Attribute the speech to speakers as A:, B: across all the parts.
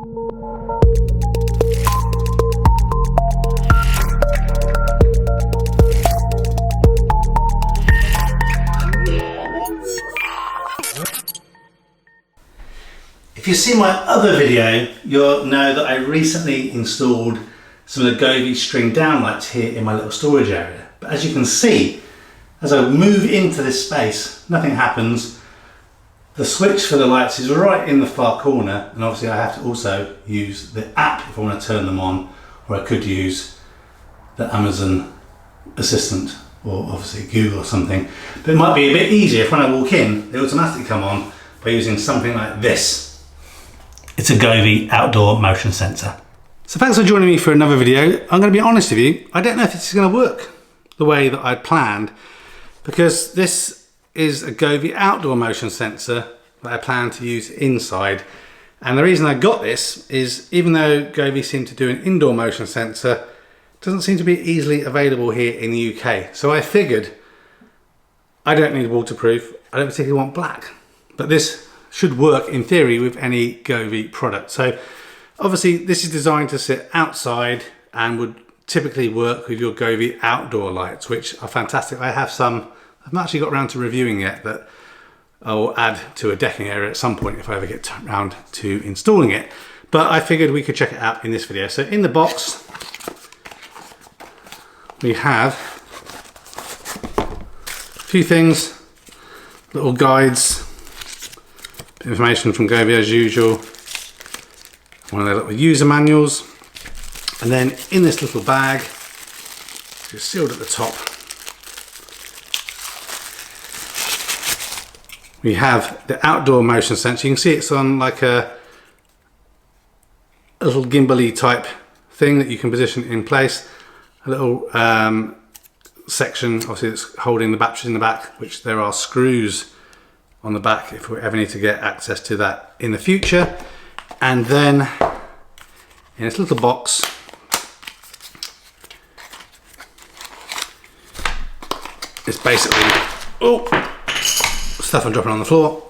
A: If you've seen my other video, you'll know that I recently installed some of the Govee string down lights here in my little storage area. But as you can see, as I move into this space, nothing happens. The switch for the lights is right in the far corner, and obviously I have to also use the app if I want to turn them on, or I could use the Amazon Assistant or obviously Google or something. But it might be a bit easier if when I walk in, they automatically come on by using something like this. It's a Govee Outdoor motion sensor. So thanks for joining me for another video. I'm going to be honest with you, I don't know if this is going to work the way that I'd planned, because this is a Govee Outdoor motion sensor that I plan to use inside. And the reason I got this is, even though Govee seemed to do an indoor motion sensor, it doesn't seem to be easily available here in the UK. So I figured I don't need waterproof, I don't particularly want black, but this should work in theory with any Govee product. So obviously this is designed to sit outside and would typically work with your Govee Outdoor lights, which are fantastic. I have some I've not actually got around to reviewing yet that I will add to a decking area at some point if I ever get around to installing it. But I figured we could check it out in this video. So in the box we have a few things, little guides, information from Govee as usual, one of their little user manuals, and then in this little bag, it's sealed at the top, we have the outdoor motion sensor. You can see it's on like a little gimbal-y type thing that you can position in place. A little section, obviously, it's holding the batteries in the back, which there are screws on the back if we ever need to get access to that in the future. And then in this little box it's basically stuff I'm dropping on the floor,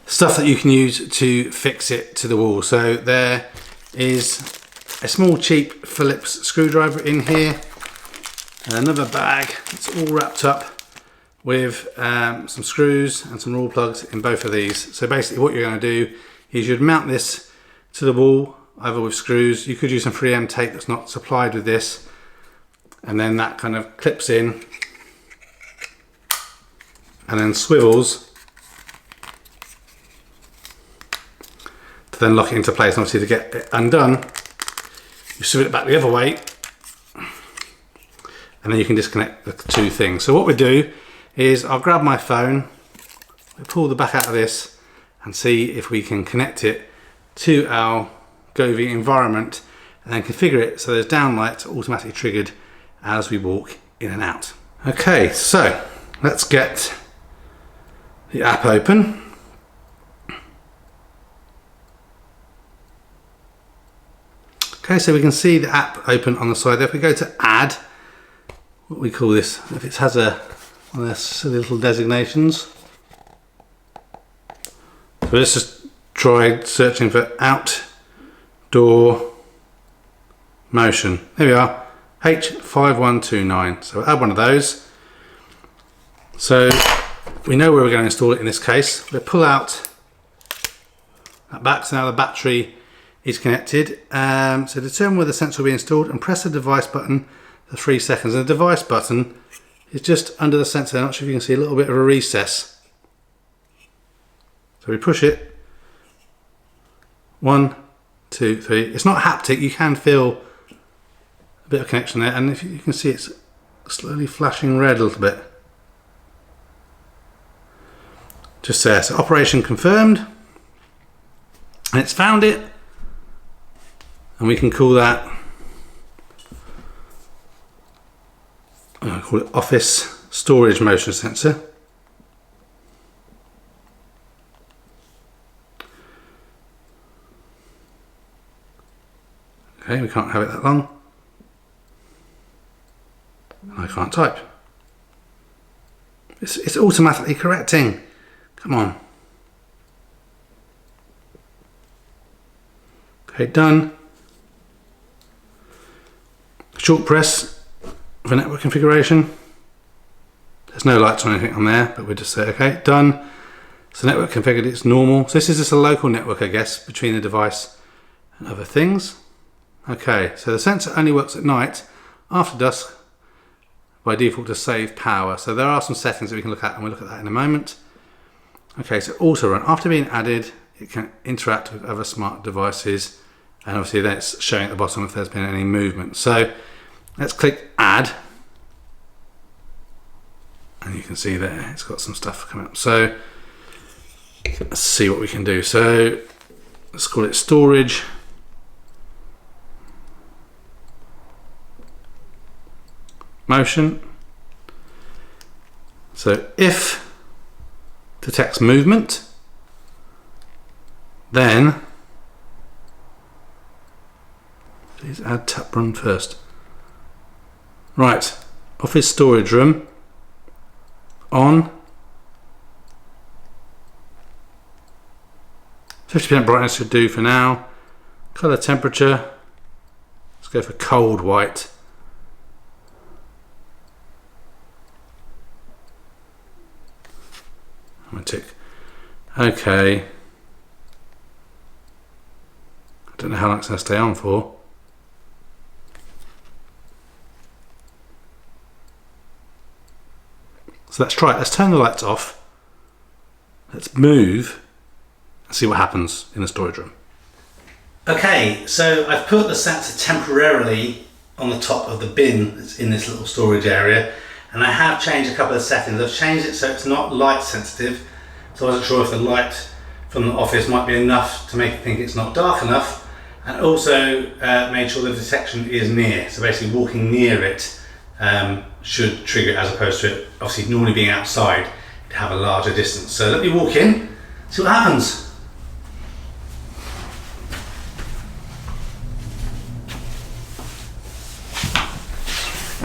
A: stuff that you can use to fix it to the wall. So there is a small cheap Phillips screwdriver in here, and another bag that's all wrapped up with some screws and some raw plugs in both of these. So basically what you're going to do is you'd mount this to the wall either with screws. You could use some 3M tape that's not supplied with this, and then that kind of clips in and then swivels to then lock it into place. And obviously to get it undone, you swivel it back the other way, and then you can disconnect the two things. So what we do is I'll grab my phone, pull the back out of this and see if we can connect it to our Govee environment, and then configure it so there's down lights automatically triggered as we walk in and out. Okay, so let's get the app open. Okay, so we can see the app open on the side there. If we go to add, what we call this, if it has a one of their silly little designations. So let's just try searching for outdoor motion. There we are, H5129. So we'll add one of those. So we know where we're going to install it in this case. We'll pull out that back, so now the battery is connected. So determine where the sensor will be installed and press the device button for 3 seconds. And the device button is just under the sensor. I'm not sure if you can see a little bit of a recess. So we push it. 1, 2, 3. It's not haptic, you can feel a bit of connection there, and if you can see it's slowly flashing red a little bit. Just there, so operation confirmed. And it's found it. And we can call that, I call it office storage motion sensor. Okay, we can't have it that long. And I can't type. It's automatically correcting. Come on. Okay, done. Short press for network configuration. There's no lights or anything on there, but we'll just say, okay, done. So network configured, it's normal. So this is just a local network, I guess, between the device and other things. Okay, so the sensor only works at night, after dusk, by default to save power. So there are some settings that we can look at, and we'll look at that in a moment. Okay, so auto run. After being added, it can interact with other smart devices, and obviously that's showing at the bottom if there's been any movement. So let's click add. And you can see there, it's got some stuff coming up. So let's see what we can do. So let's call it storage. Motion. So if detects movement, then please add tap run first. Right, office storage room. On 50% brightness should do for now. Color temperature, let's go for cold white. I'm gonna tick okay. I don't know how long it's going to stay on for. So let's try it. Let's turn the lights off. Let's move and see what happens in the storage room. Okay, so I've put the sensor temporarily on the top of the bin that's in this little storage area, and I have changed a couple of settings. I've changed it so it's not light sensitive, so I wasn't sure if the light from the office might be enough to make it think it's not dark enough, and also made sure the detection is near. So basically walking near it should trigger it, as opposed to it obviously normally being outside, it'd have a larger distance. So let me walk in, see what happens.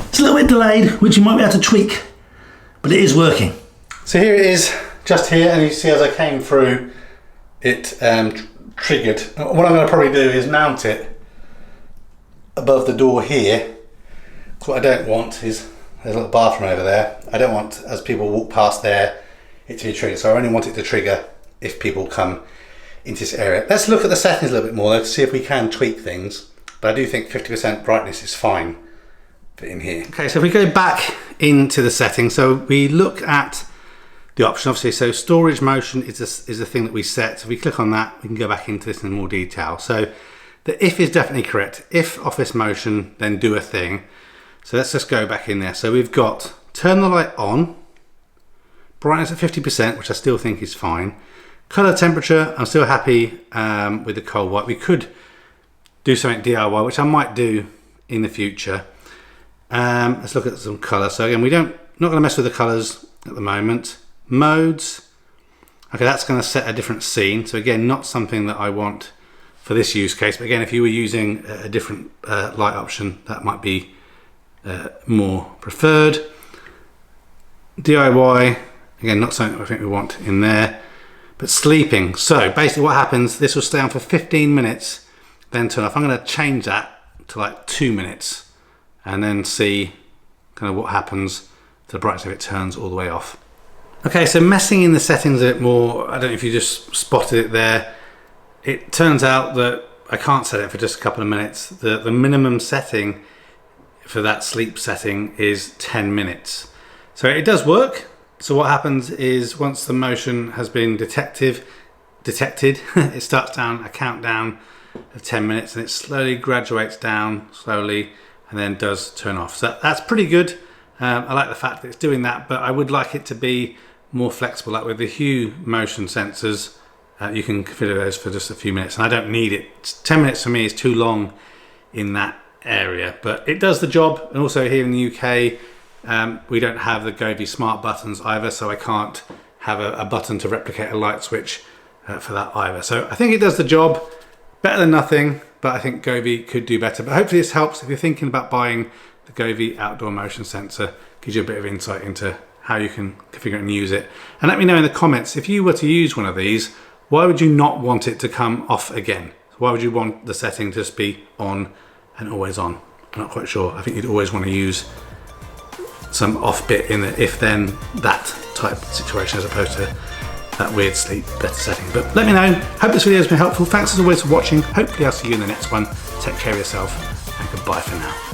A: It's a little bit delayed, which you might be able to tweak, but it is working. So here it is, just here, and you see as I came through, it triggered. What I'm going to probably do is mount it above the door here. So what I don't want is, there's a little bathroom over there. I don't want, as people walk past there, it to be triggered. So I only want it to trigger if people come into this area. Let's look at the settings a little bit more though, to see if we can tweak things. But I do think 50% brightness is fine for in here. Okay, so if we go back into the settings, so we look at the option, obviously, so storage motion is the thing that we set. So if we click on that, we can go back into this in more detail. So the if is definitely correct. If office motion, then do a thing. So let's just go back in there. So we've got turn the light on, brightness at 50%, which I still think is fine. Color temperature, I'm still happy with the cold white. We could do something DIY, which I might do in the future. Let's look at some color. So again, not gonna mess with the colors at the moment. Modes, okay, that's gonna set a different scene. So again, not something that I want for this use case, but again, if you were using a different light option, that might be more preferred. DIY, again, not something I think we want in there. But sleeping, so basically what happens, this will stay on for 15 minutes, then turn off. I'm going to change that to like 2 minutes and then see kind of what happens to the brightness if it turns all the way off. Okay, so messing in the settings a bit more, I don't know if you just spotted it there. It turns out that I can't set it for just a couple of minutes. The minimum setting for that sleep setting is 10 minutes. So it does work. So what happens is once the motion has been detected, it starts down a countdown of 10 minutes and it slowly graduates down slowly and then does turn off. So that's pretty good. I like the fact that it's doing that, but I would like it to be more flexible. Like with the HUEL motion sensors, you can configure those for just a few minutes and I don't need it. 10 minutes for me is too long in that area, but it does the job. And also here in the UK, we don't have the Govee smart buttons either, so I can't have a button to replicate a light switch for that either. So I think it does the job, better than nothing, but I think Govee could do better. But hopefully this helps if you're thinking about buying the Govee Outdoor motion sensor, gives you a bit of insight into how you can configure and use it. And let me know in the comments, if you were to use one of these, why would you not want it to come off again? Why would you want the setting to just be on and always on? I'm not quite sure. I think you'd always want to use some off bit in the if then that type situation as opposed to that weird sleep better setting. But let me know. Hope this video has been helpful. Thanks as always for watching. Hopefully I'll see you in the next one. Take care of yourself and goodbye for now.